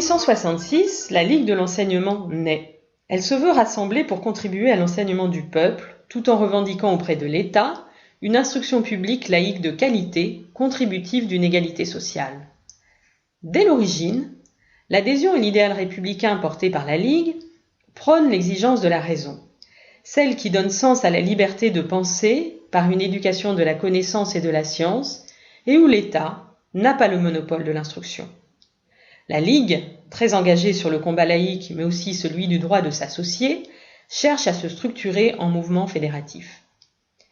1866, la Ligue de l'enseignement naît. Elle se veut rassembler pour contribuer à l'enseignement du peuple, tout en revendiquant auprès de l'État une instruction publique laïque de qualité, contributive d'une égalité sociale. Dès l'origine, l'adhésion à l'idéal républicain porté par la Ligue prône l'exigence de la raison, celle qui donne sens à la liberté de penser par une éducation de la connaissance et de la science, et où l'État n'a pas le monopole de l'instruction. La Ligue, très engagée sur le combat laïque mais aussi celui du droit de s'associer, cherche à se structurer en mouvement fédératif.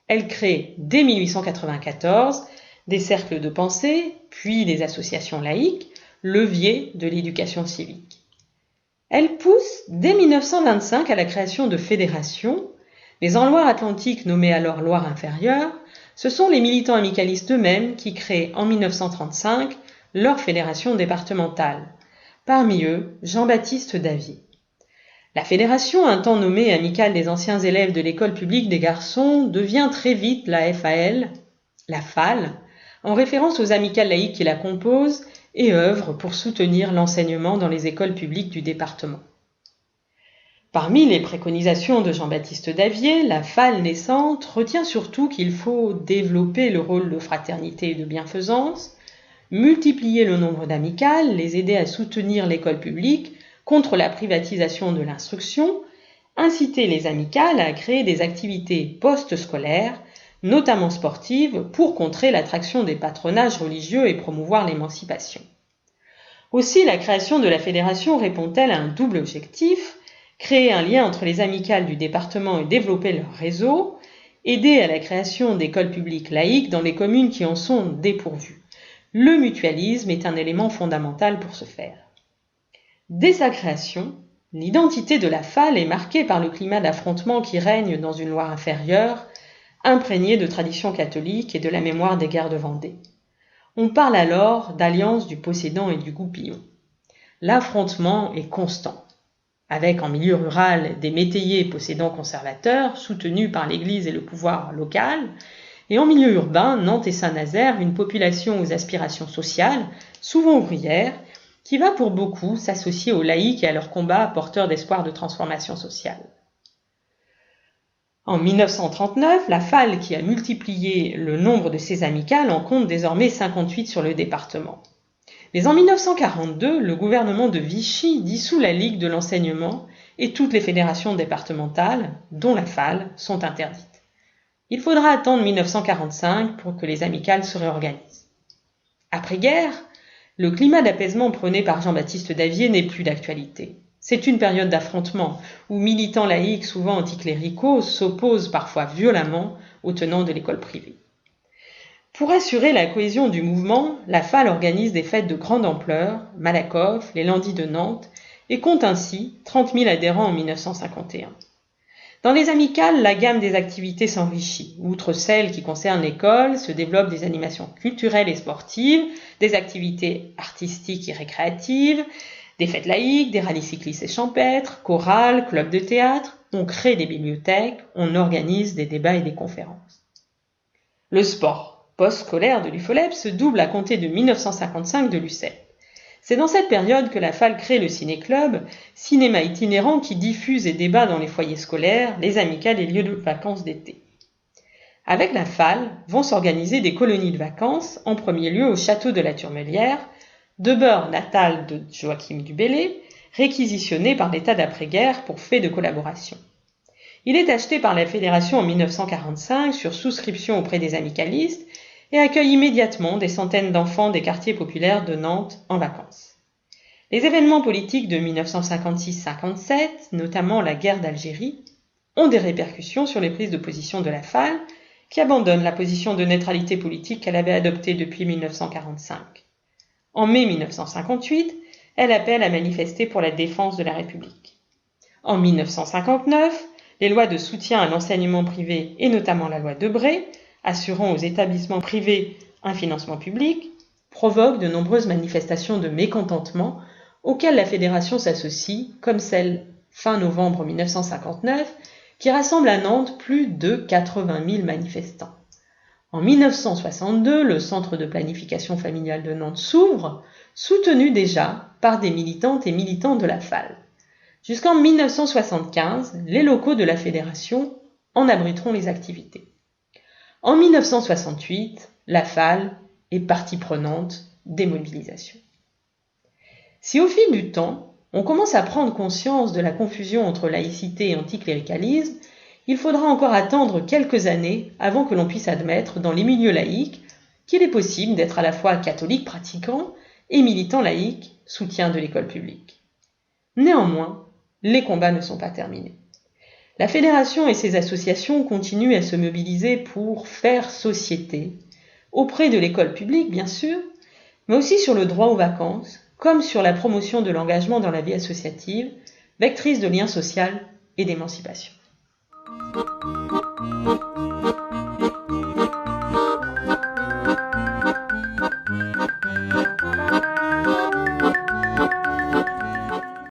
Elle crée dès 1894 des cercles de pensée, puis des associations laïques, leviers de l'éducation civique. Elle pousse dès 1925 à la création de fédérations, mais en Loire-Atlantique, nommée alors Loire-Inférieure, ce sont les militants amicalistes eux-mêmes qui créent en 1935 leur fédération départementale. Parmi eux, Jean-Baptiste Davier. La fédération, un temps nommée Amicale des anciens élèves de l'école publique des garçons, devient très vite la FAL, la FAL, en référence aux amicales laïques qui la composent et œuvre pour soutenir l'enseignement dans les écoles publiques du département. Parmi les préconisations de Jean-Baptiste Davier, la FAL naissante retient surtout qu'il faut développer le rôle de fraternité et de bienfaisance, multiplier le nombre d'amicales, les aider à soutenir l'école publique contre la privatisation de l'instruction, inciter les amicales à créer des activités post-scolaires, notamment sportives, pour contrer l'attraction des patronages religieux et promouvoir l'émancipation. Aussi, la création de la fédération répond-elle à un double objectif, créer un lien entre les amicales du département et développer leur réseau, aider à la création d'écoles publiques laïques dans les communes qui en sont dépourvues. Le mutualisme est un élément fondamental pour ce faire. Dès sa création, l'identité de la FAL est marquée par le climat d'affrontement qui règne dans une Loire inférieure, imprégné de traditions catholiques et de la mémoire des guerres de Vendée. On parle alors d'alliance du possédant et du goupillon. L'affrontement est constant, avec en milieu rural des métayers possédants conservateurs soutenus par l'Église et le pouvoir local, et en milieu urbain, Nantes et Saint-Nazaire, une population aux aspirations sociales, souvent ouvrières, qui va pour beaucoup s'associer aux laïcs et à leur combat porteur d'espoir de transformation sociale. En 1939, la FAL, qui a multiplié le nombre de ses amicales, en compte désormais 58 sur le département. Mais en 1942, le gouvernement de Vichy dissout la Ligue de l'enseignement et toutes les fédérations départementales, dont la FAL, sont interdites. Il faudra attendre 1945 pour que les amicales se réorganisent. Après-guerre, le climat d'apaisement prôné par Jean-Baptiste Davier n'est plus d'actualité. C'est une période d'affrontement où militants laïcs, souvent anticléricaux, s'opposent parfois violemment aux tenants de l'école privée. Pour assurer la cohésion du mouvement, la FAL organise des fêtes de grande ampleur, Malakoff, les Lundis de Nantes, et compte ainsi 30 000 adhérents en 1951. Dans les amicales, la gamme des activités s'enrichit. Outre celles qui concernent l'école, se développent des animations culturelles et sportives, des activités artistiques et récréatives, des fêtes laïques, des rallyes cyclistes et champêtres, chorales, clubs de théâtre. On crée des bibliothèques, on organise des débats et des conférences. Le sport post-scolaire de l'UFOLEP se double à compter de 1955 de l'UCEP. C'est dans cette période que la FAL crée le ciné-club, cinéma itinérant qui diffuse et débat dans les foyers scolaires, les amicales et lieux de vacances d'été. Avec la FAL vont s'organiser des colonies de vacances, en premier lieu au château de la Turmelière, demeure natale de Joachim du Bellay, réquisitionné par l'État d'après-guerre pour fait de collaboration. Il est acheté par la Fédération en 1945 sur souscription auprès des amicalistes et accueille immédiatement des centaines d'enfants des quartiers populaires de Nantes en vacances. Les événements politiques de 1956-57, notamment la guerre d'Algérie, ont des répercussions sur les prises de position de la FAL, qui abandonne la position de neutralité politique qu'elle avait adoptée depuis 1945. En mai 1958, elle appelle à manifester pour la défense de la République. En 1959, les lois de soutien à l'enseignement privé, et notamment la loi Debré, assurant aux établissements privés un financement public, provoquent de nombreuses manifestations de mécontentement auxquelles la Fédération s'associe, comme celle fin novembre 1959, qui rassemble à Nantes plus de 80 000 manifestants. En 1962, le Centre de planification familiale de Nantes s'ouvre, soutenu déjà par des militantes et militants de la FAL. Jusqu'en 1975, les locaux de la fédération en abriteront les activités. En 1968, la FAL est partie prenante des mobilisations. Si au fil du temps, on commence à prendre conscience de la confusion entre laïcité et anticléricalisme, il faudra encore attendre quelques années avant que l'on puisse admettre dans les milieux laïques qu'il est possible d'être à la fois catholique pratiquant et militant laïque, soutien de l'école publique. Néanmoins, les combats ne sont pas terminés. La fédération et ses associations continuent à se mobiliser pour faire société, auprès de l'école publique bien sûr, mais aussi sur le droit aux vacances, comme sur la promotion de l'engagement dans la vie associative, vectrice de lien social et d'émancipation.